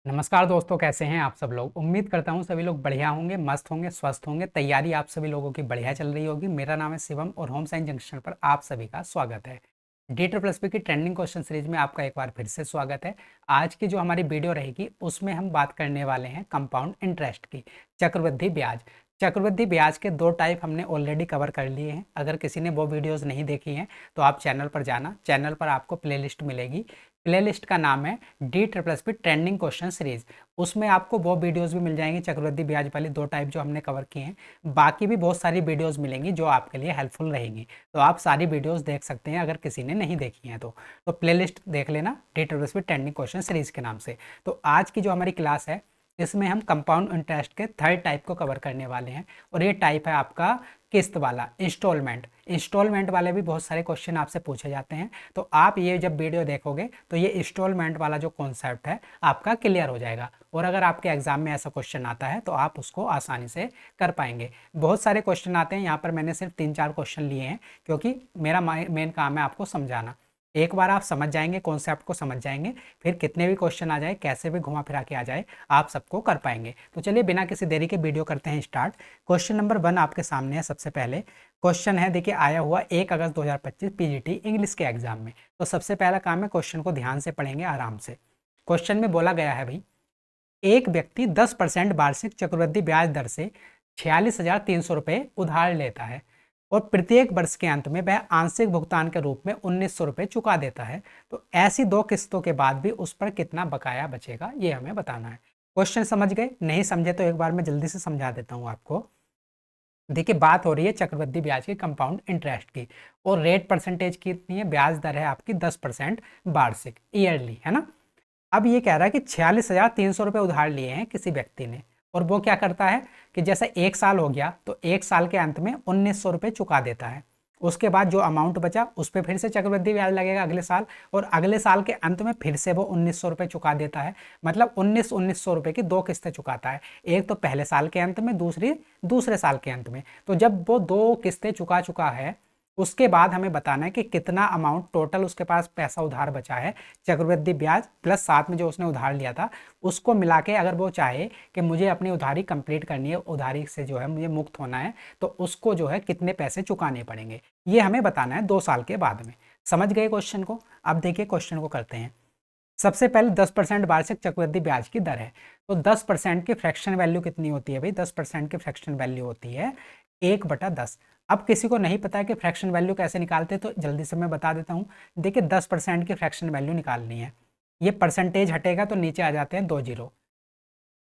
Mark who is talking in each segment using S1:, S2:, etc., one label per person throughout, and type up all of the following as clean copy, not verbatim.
S1: नमस्कार दोस्तों, कैसे हैं आप सब लोग। उम्मीद करता हूं सभी लोग बढ़िया होंगे, मस्त होंगे, स्वस्थ होंगे। तैयारी आप सभी लोगों की बढ़िया चल रही होगी। मेरा नाम है शिवम और होम साइंस जंक्शन पर आप सभी का स्वागत है। डी++ की ट्रेंडिंग क्वेश्चन सीरीज में आपका एक बार फिर से स्वागत है। आज की जो हमारी वीडियो रहेगी उसमें हम बात करने वाले हैं कंपाउंड इंटरेस्ट की, चक्रवृद्धि ब्याज। चक्रवृद्धि ब्याज के दो टाइप हमने ऑलरेडी कवर कर लिए हैं। अगर किसी ने वो वीडियोस नहीं देखी हैं तो आप चैनल पर जाना, चैनल पर आपको प्लेलिस्ट मिलेगी। प्लेलिस्ट का नाम है डी++ ट्रेंडिंग क्वेश्चन सीरीज। उसमें आपको वो वीडियोस भी मिल जाएंगी, चक्रवृद्धि ब्याज वाली दो टाइप जो हमने कवर किए हैं। बाकी भी बहुत सारी वीडियोस मिलेंगी जो आपके लिए हेल्पफुल रहेंगी, तो आप सारी वीडियोस देख सकते हैं अगर किसी ने नहीं देखी हैं तो प्लेलिस्ट देख लेना डी++ ट्रेंडिंग क्वेश्चन सीरीज के नाम से। तो आज की जो हमारी क्लास है इसमें हम कंपाउंड इंटरेस्ट के थर्ड टाइप को कवर करने वाले हैं, और ये टाइप है आपका किस्त वाला, इंस्टॉलमेंट। इंस्टॉलमेंट वाले भी बहुत सारे क्वेश्चन आपसे पूछे जाते हैं, तो आप ये जब वीडियो देखोगे तो ये इंस्टॉलमेंट वाला जो कॉन्सेप्ट है आपका क्लियर हो जाएगा, और अगर आपके एग्जाम में ऐसा क्वेश्चन आता है तो आप उसको आसानी से कर पाएंगे। बहुत सारे क्वेश्चन आते हैं, यहाँ पर मैंने सिर्फ 3-4 क्वेश्चन लिए हैं क्योंकि मेरा मेन काम है आपको समझाना। एक बार आप समझ जाएंगे, कॉन्सेप्ट को समझ जाएंगे, फिर कितने भी क्वेश्चन आ जाए, कैसे भी घुमा फिरा के आ जाए, आप सबको कर पाएंगे। तो चलिए बिना किसी देरी के वीडियो करते हैं स्टार्ट। क्वेश्चन नंबर 1 आपके सामने है। सबसे पहले क्वेश्चन है, देखिए, आया हुआ 1 अगस्त 2025 पीजीटी इंग्लिश के एग्जाम में। तो सबसे पहला काम है, क्वेश्चन को ध्यान से पढ़ेंगे आराम से। क्वेश्चन में बोला गया है भाई, एक व्यक्ति 10% वार्षिक चक्रवृद्धि ब्याज दर से 46,300 रुपये उधार लेता है और प्रत्येक वर्ष के अंत में वह आंशिक भुगतान के रूप में 1,900 रुपये चुका देता है। तो ऐसी दो किस्तों के बाद भी उस पर कितना बकाया बचेगा, ये हमें बताना है। क्वेश्चन समझ गए? नहीं समझे तो एक बार मैं जल्दी से समझा देता हूँ आपको। देखिए, बात हो रही है चक्रवृद्धि ब्याज की, कंपाउंड इंटरेस्ट की, और रेट परसेंटेज कितनी है, ब्याज दर है आपकी 10% वार्षिक, ईयरली, है ना। अब ये कह रहा है कि 46,300 रुपये उधार लिए हैं किसी व्यक्ति ने, और वो क्या करता है कि जैसे 1 साल हो गया तो 1 साल के अंत में 1,900 रुपये चुका देता है। उसके बाद जो अमाउंट बचा उस पर फिर से चक्रवृद्धि ब्याज लगेगा अगले साल, और अगले साल के अंत में फिर से वो 1,900 रुपये चुका देता है। मतलब 1,900 रुपये की दो किस्तें चुकाता है, एक तो पहले साल के अंत में, दूसरी दूसरे साल के अंत में। तो जब वो दो किस्तें चुका चुका है उसके बाद हमें बताना है कि कितना अमाउंट टोटल उसके पास पैसा उधार बचा है, चक्रवृद्धि ब्याज प्लस साथ में जो उसने उधार लिया था उसको मिला के। अगर वो चाहे कि मुझे अपनी उधारी कंप्लीट करनी है, उधारी से जो है मुझे मुक्त होना है, तो उसको जो है कितने पैसे चुकाने पड़ेंगे, ये हमें बताना है 2 साल के बाद में। समझ गए क्वेश्चन को? अब देखिए क्वेश्चन को करते हैं। सबसे पहले 10% वार्षिक चक्रवृद्धि ब्याज की दर है। तो 10% की फ्रैक्शन वैल्यू कितनी होती है भाई? 10% की फ्रैक्शन वैल्यू होती है 1/10। अब किसी को नहीं पता है कि फ्रैक्शन वैल्यू कैसे निकालते हैं, तो जल्दी से मैं बता देता हूँ। देखिए, 10% की फ्रैक्शन वैल्यू निकालनी है, ये परसेंटेज हटेगा तो नीचे आ जाते हैं 2 जीरो।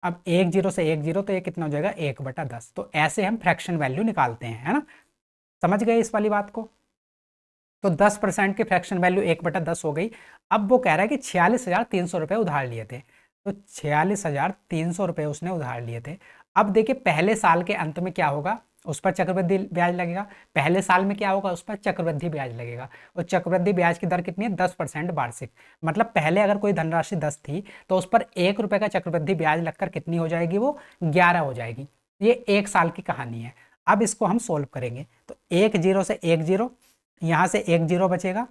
S1: अब 1 जीरो से 1 जीरो, तो ये कितना हो जाएगा? 1/10। तो ऐसे हम फ्रैक्शन वैल्यू निकालते हैं, है ना। समझ गए इस वाली बात को? तो 10% की फ्रैक्शन वैल्यू 1/10 हो गई। अब वो कह रहा है कि 46,300 रुपये उधार लिए थे, तो 46,300 रुपये उसने उधार लिए थे। अब देखिए, पहले साल के अंत में क्या होगा, उस पर चक्रवृद्धि ब्याज लगेगा। पहले साल में क्या होगा, उस पर चक्रवृद्धि ब्याज लगेगा, और चक्रवृद्धि ब्याज की दर कितनी है? 10% वार्षिक। मतलब पहले अगर कोई धनराशि 10 थी तो उस पर 1 रुपये का चक्रवृद्धि ब्याज लगकर कितनी हो जाएगी? वो 11 हो जाएगी। ये 1 साल की कहानी है। अब इसको हम सोल्व करेंगे, तो 1 जीरो से 1 जीरो, यहाँ से 1 जीरो बचेगा।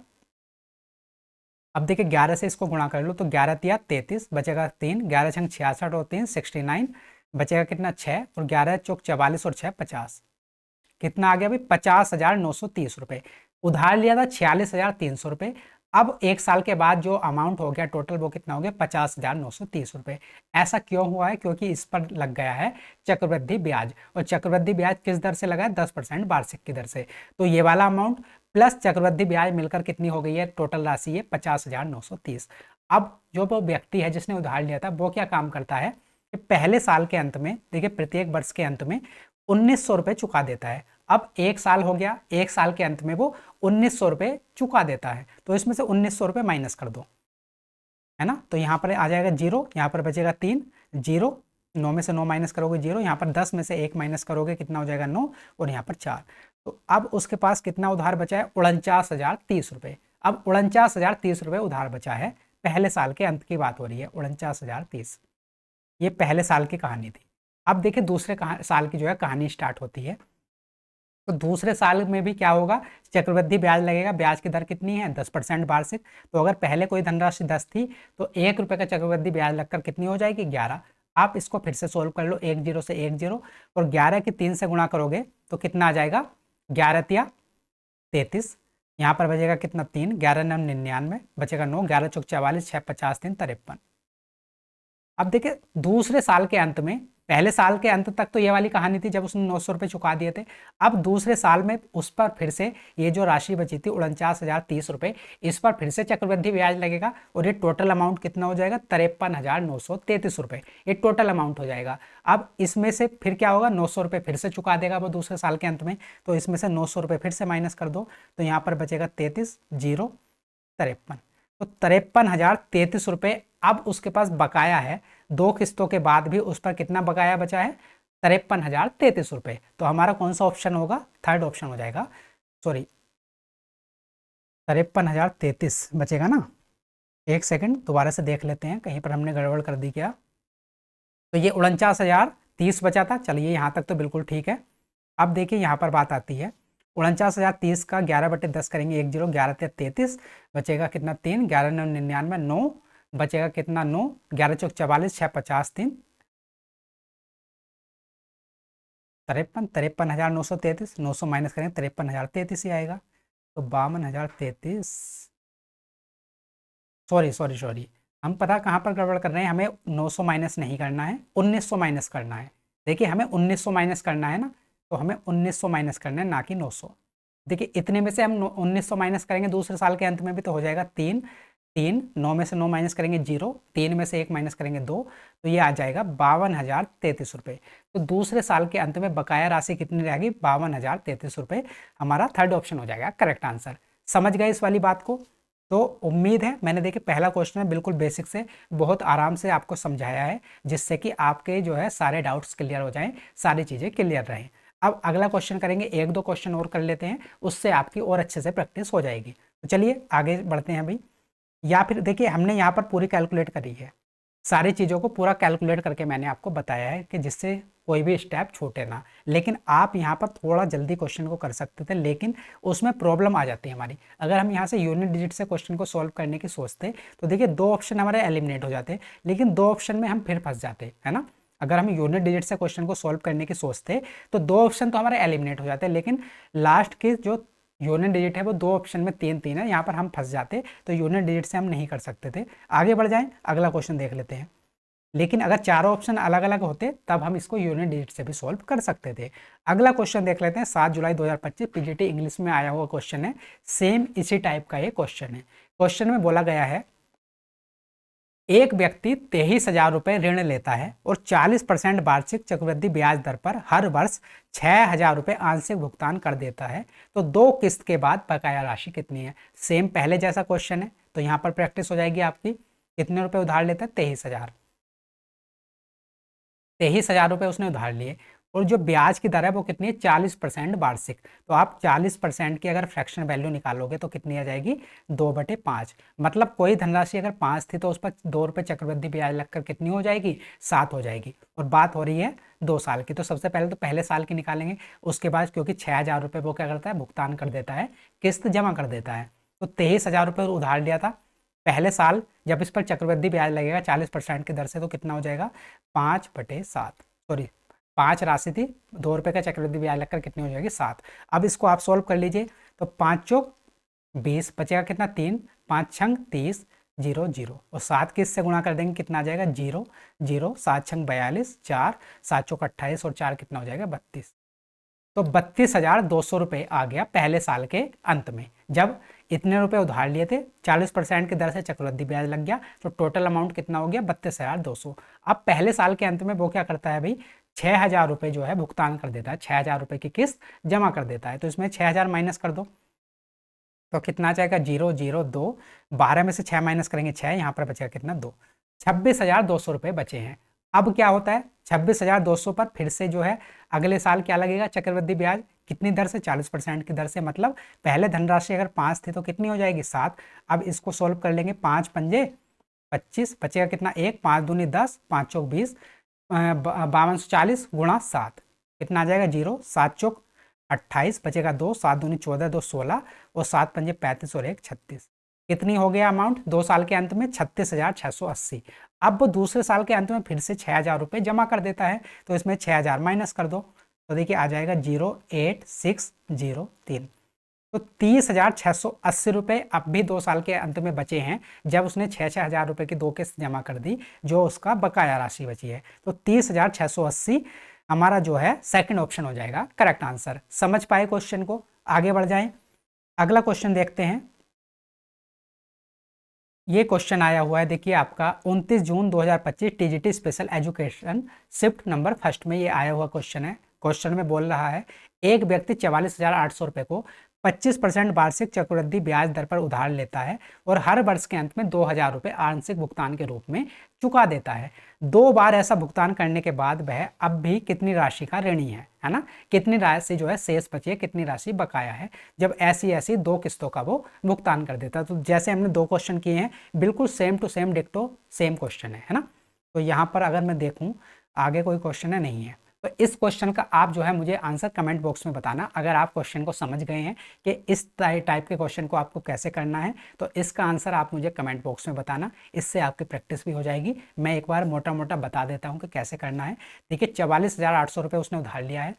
S1: अब देखिए, 11 से इसको गुणा कर लो, तो 11 तिया 33, बचेगा 3, 11 छंग 66 और 3 69, बचेगा कितना? 6, और 11 चौक 44 और 6 50। कितना आ गया भाई? 50,930 रुपये। उधार लिया था 46,300 रुपये। अब 1 साल के बाद जो अमाउंट हो गया टोटल, वो कितना हो गया? 50,930 रुपये। ऐसा क्यों हुआ है? क्योंकि इस पर लग गया है चक्रवृद्धि ब्याज, और चक्रवृद्धि ब्याज किस दर से लगा है? 10% वार्षिक की दर से। तो ये वाला अमाउंट प्लस चक्रवृद्धि ब्याज मिलकर कितनी हो गई है? टोटल राशि है 50,930। अब जो वो व्यक्ति है जिसने उधार लिया था, वो क्या काम करता है कि पहले साल के अंत में, देखिए प्रत्येक वर्ष के अंत में 1,900 रुपये चुका देता है। अब 1 साल हो गया, 1 साल के अंत में वो 1,900 रुपये चुका देता है, तो इसमें से 1,900 रुपये माइनस कर दो, है ना। तो यहाँ पर आ जाएगा जीरो, यहाँ पर बचेगा 3 जीरो, 9 में से 9 माइनस करोगे जीरो, यहाँ पर 10 में से 1 माइनस करोगे, कितना हो जाएगा? 9, और यहाँ पर 4। तो अब उसके पास कितना उधार बचा है? 49,030 रुपये। अब 49,030 रुपये उधार बचा है, पहले साल के अंत की बात हो रही है, 49,030। ये पहले साल की कहानी थी। अब देखिए दूसरे साल की जो है कहानी स्टार्ट होती है। तो दूसरे साल में भी क्या होगा, चक्रवृद्धि ब्याज लगेगा। ब्याज की दर कितनी है, 10% वार्षिक। तो अगर पहले कोई धनराशि 10 थी तो 1 रुपये का चक्रवृद्धि ब्याज लगकर कितनी हो जाएगी, 11। आप इसको फिर से सोल्व कर लो, 10 से 10 और 11 की 3 से गुणा करोगे तो कितना आ जाएगा, 11 33। यहाँ पर बचेगा कितना, 3, 11 9 99, बचेगा 9, 11 चौक 44, 6 50 3 53। अब देखिए दूसरे साल के अंत में, पहले साल के अंत तक तो ये वाली कहानी थी जब उसने 900 रुपये चुका दिए थे। अब दूसरे साल में उस पर फिर से ये जो राशि बची थी 49,030 रुपये, इस पर फिर से चक्रवृद्धि ब्याज लगेगा और ये टोटल अमाउंट कितना हो जाएगा, 53,933 रुपये। ये टोटल अमाउंट हो जाएगा। अब इसमें से फिर क्या होगा, 900 रुपये फिर से चुका देगा वो दूसरे साल के अंत में, तो इसमें से 900 रुपये फिर से माइनस कर दो तो यहाँ पर बचेगा 33,053। तो 53,033 रुपये अब उसके पास बकाया है। 2 किस्तों के बाद भी उस पर कितना बकाया बचा है, 53,033 रुपये। तो हमारा कौन सा ऑप्शन होगा, थर्ड ऑप्शन हो जाएगा, सॉरी 53,033 बचेगा ना। एक सेकंड दोबारा से देख लेते हैं, कहीं पर हमने गड़बड़ कर दी क्या। तो ये 49,030 बचा था, चलिए यहाँ तक तो बिल्कुल ठीक है। अब देखिए यहाँ पर बात आती है, 49,030 का 11/10 करेंगे, 1 0, 11 33, बचेगा कितना, 3, 11 9 99, 9, बचेगा कितना, 9, 11 चौक 44, 6 50 3 53, 53,933, 900 माइनस करेंगे 53,033 ही आएगा। तो 52,033, सॉरी सॉरी सॉरी, हम पता कहाँ पर गड़बड़ कर रहे हैं, हमें 900 माइनस नहीं करना है, 1900 माइनस करना है। देखिए हमें 1900 माइनस करना है ना, तो हमें 1900 माइनस करना है, ना कि 900। देखिए इतने में से हम 1900 माइनस करेंगे दूसरे साल के अंत में भी तो हो जाएगा 3, 3, 9 में से 9 माइनस करेंगे 0, 3 में से 1 माइनस करेंगे 2, तो ये आ जाएगा 52,033 रुपये। तो दूसरे साल के अंत में बकाया राशि कितनी रहेगी, 52,033 रुपये। हमारा थर्ड ऑप्शन हो जाएगा करेक्ट आंसर। समझ गए इस वाली बात को। तो उम्मीद है मैंने देखिए पहला क्वेश्चन है बिल्कुल बेसिक से बहुत आराम से आपको समझाया है, जिससे कि आपके जो है सारे डाउट्स क्लियर हो जाएं, सारी चीज़ें क्लियर रहें। अब अगला क्वेश्चन करेंगे, 1-2 क्वेश्चन और कर लेते हैं, उससे आपकी और अच्छे से प्रैक्टिस हो जाएगी। तो चलिए आगे बढ़ते हैं भाई। या फिर देखिए हमने यहाँ पर पूरी कैलकुलेट करी है, सारी चीज़ों को पूरा कैलकुलेट करके मैंने आपको बताया है कि जिससे कोई भी स्टेप छूटे ना। लेकिन आप यहाँ पर थोड़ा जल्दी क्वेश्चन को कर सकते थे, लेकिन उसमें प्रॉब्लम आ जाती है हमारी। अगर हम यहाँ से यूनिट डिजिट से क्वेश्चन को सॉल्व करने की सोचते तो देखिए 2 ऑप्शन हमारे एलिमिनेट हो जाते, लेकिन 2 ऑप्शन में हम फिर फंस जाते है ना। अगर हम यूनिट डिजिट से क्वेश्चन को सॉल्व करने की सोचते तो 2 ऑप्शन तो हमारे एलिमिनेट हो जाते, लेकिन लास्ट के जो यूनिट डिजिट है वो 2 ऑप्शन में 3 है, यहाँ पर हम फंस जाते, तो यूनिट डिजिट से हम नहीं कर सकते थे। आगे बढ़ जाएं, अगला क्वेश्चन देख लेते हैं। लेकिन अगर चारों ऑप्शन अलग अलग होते तब हम इसको यूनिट डिजिट से भी सॉल्व कर सकते थे। अगला क्वेश्चन देख लेते हैं, 7 जुलाई 2025 पीजीटी इंग्लिश में आया हुआ क्वेश्चन है, सेम इसी टाइप का ये क्वेश्चन है। क्वेश्चन में बोला गया है, एक व्यक्ति 23,000 रुपये ऋण लेता है और 40% वार्षिक चक्रवृद्धि ब्याज दर पर हर वर्ष 6,000 रुपये आंशिक भुगतान कर देता है, तो 2 किस्त के बाद बकाया राशि कितनी है। सेम पहले जैसा क्वेश्चन है, तो यहाँ पर प्रैक्टिस हो जाएगी आपकी। कितने रुपए उधार लेता है, 23,000, 23,000 रुपये उसने उधार लिए और जो ब्याज की दर है वो कितनी है, 40% वार्षिक। तो आप 40% की अगर फ्रैक्शन वैल्यू निकालोगे तो कितनी आ जाएगी, 2/5। मतलब कोई धनराशि अगर 5 थी तो उस पर 2 रुपये चक्रवृद्धि ब्याज लगकर कितनी हो जाएगी, 7 हो जाएगी। और बात हो रही है 2 साल की, तो सबसे पहले तो पहले साल की निकालेंगे, उसके बाद क्योंकि 6,000 रुपये वो क्या करता है, भुगतान कर देता है, किस्त जमा कर देता है। तो 23,000 रुपये उधार लिया था पहले साल, जब इस पर चक्रवृद्धि ब्याज लगेगा 40% की दर से तो कितना हो जाएगा, 5/7, सॉरी 5 राशि थी, 2 रुपये का चक्रवृद्धि ब्याज लगकर कितनी हो जाएगी, 7। अब इसको आप सॉल्व कर लीजिए, तो 5 चौक 20, बचेगा कितना, 3, 5 छंग 30, 0 0 और 7 किस से गुणा कर देंगे, कितना आ जाएगा, 0 0, 7 छंग 42, 4, 7 चौक 28 और 4 कितना हो जाएगा, 32। तो 32,200 रुपये आ गया पहले साल के अंत में, जब इतने रुपए उधार लिए थे, 40% की दर से चक्रवृद्धि ब्याज लग गया, तो टोटल अमाउंट कितना हो गया, 32,200। अब पहले साल के अंत में वो क्या करता है भाई, 6,000 रुपये जो है भुगतान कर देता है, 6,000 रुपये की किस्त जमा कर देता है। तो इसमें 6,000 माइनस कर दो तो कितना आ जाएगा, 0 0 2, 12 में से 6 माइनस करेंगे 6, यहाँ पर बचेगा कितना, 2, 26,200 रुपये बचे हैं। अब क्या होता है, 26,200 पर फिर से जो है अगले साल क्या लगेगा, चक्रवृद्धि ब्याज कितनी दर से, 40% की दर से। मतलब पहले धनराशि अगर 5 थी तो कितनी हो जाएगी, 7। अब इसको सोल्व कर लेंगे, 5 पंजे 25, बचेगा कितना, 1, 5 दूनी 10, 5 चौक 20, 5240 गुणा 7 कितना आ जाएगा, 0, 7 चौक 28 बचेगा 2, 7 दूनी 14, 2 16 और 7 पंजे 35 और 1 36। कितनी हो गया अमाउंट 2 साल के अंत में? 36,680। अब दूसरे साल के अंत में फिर से 6,000 रुपये जमा कर देता है, तो इसमें 6,000 माइनस कर दो, तो देखिए आ जाएगा 08603। तो 30,680 रुपये अब भी 2 साल के अंत में बचे हैं, जब उसने 6,000 रुपये की 2 किस्त जमा कर दी, जो उसका बकाया राशि बची है। तो 30,680 हमारा जो है सेकंड ऑप्शन हो जाएगा करेक्ट आंसर। समझ पाए क्वेश्चन को? आगे बढ़ जाएं, अगला क्वेश्चन देखते हैं। ये क्वेश्चन आया हुआ है, देखिए आपका 29 जून 2025 TGT special education shift number first में ये आया हुआ क्वेश्चन है। क्वेश्चन में बोल रहा है एक व्यक्ति 44,800 रुपये को 25% वार्षिक चक्रवृद्धि ब्याज दर पर उधार लेता है और हर वर्ष के अंत में 2,000 रुपये आंशिक भुगतान के रूप में चुका देता है। 2 बार ऐसा भुगतान करने के बाद वह अब भी कितनी राशि का ऋणी है ना? कितनी राशि जो है शेष बची है, कितनी राशि बकाया है, जब ऐसी ऐसी 2 किस्तों का वो भुगतान कर देता है। तो जैसे हमने 2 क्वेश्चन किए हैं, बिल्कुल सेम टू सेम डिक्टो सेम क्वेश्चन है ना? तो यहाँ पर अगर मैं देखूँ आगे कोई क्वेश्चन है नहीं है, तो इस क्वेश्चन का आप जो है मुझे आंसर कमेंट बॉक्स में बताना। अगर आप क्वेश्चन को समझ गए हैं कि इस टाइप के क्वेश्चन को आपको कैसे करना है, तो इसका आंसर आप मुझे कमेंट बॉक्स में बताना, इससे आपकी प्रैक्टिस भी हो जाएगी। मैं एक बार मोटा मोटा बता देता हूँ कि कैसे करना है। देखिए 44,800 रुपये उसने उधार लिया है,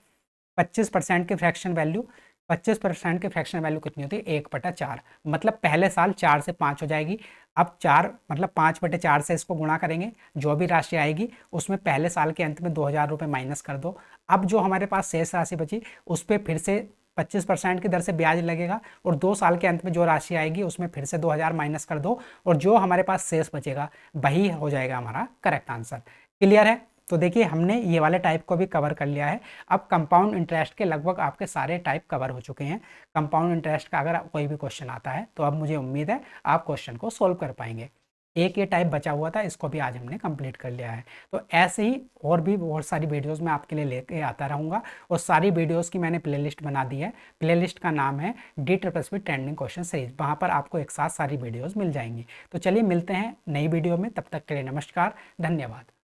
S1: 25% की फ्रैक्शन वैल्यू, 25% की फ्रैक्शन वैल्यू कितनी होती है? 1/4, मतलब पहले साल 4 से 5 हो जाएगी। अब 4 मतलब 5/4 से इसको गुणा करेंगे, जो भी राशि आएगी उसमें पहले साल के अंत में 2,000 रुपये माइनस कर दो। अब जो हमारे पास शेष राशि बची उस पर फिर से 25% की दर से ब्याज लगेगा और 2 साल के अंत में जो राशि आएगी उसमें फिर से 2,000 माइनस कर दो और जो हमारे पास शेष बचेगा वही हो जाएगा हमारा करेक्ट आंसर। क्लियर है? तो देखिए हमने ये वाले टाइप को भी कवर कर लिया है। अब कंपाउंड इंटरेस्ट के लगभग आपके सारे टाइप कवर हो चुके हैं। कंपाउंड इंटरेस्ट का अगर कोई भी क्वेश्चन आता है तो अब मुझे उम्मीद है आप क्वेश्चन को सोल्व कर पाएंगे। एक ये टाइप बचा हुआ था, इसको भी आज हमने कंप्लीट कर लिया है। तो ऐसे ही और भी बहुत सारी वीडियोस मैं आपके लिए लेके आता रहूँगा और सारी वीडियोस की मैंने प्लेलिस्ट बना दी है। प्लेलिस्ट का नाम है DSSB ट्रेंडिंग क्वेश्चन सीरीज, वहाँ पर आपको एक साथ सारी वीडियोज़ मिल जाएंगी। तो चलिए मिलते हैं नई वीडियो में, तब तक के लिए नमस्कार, धन्यवाद।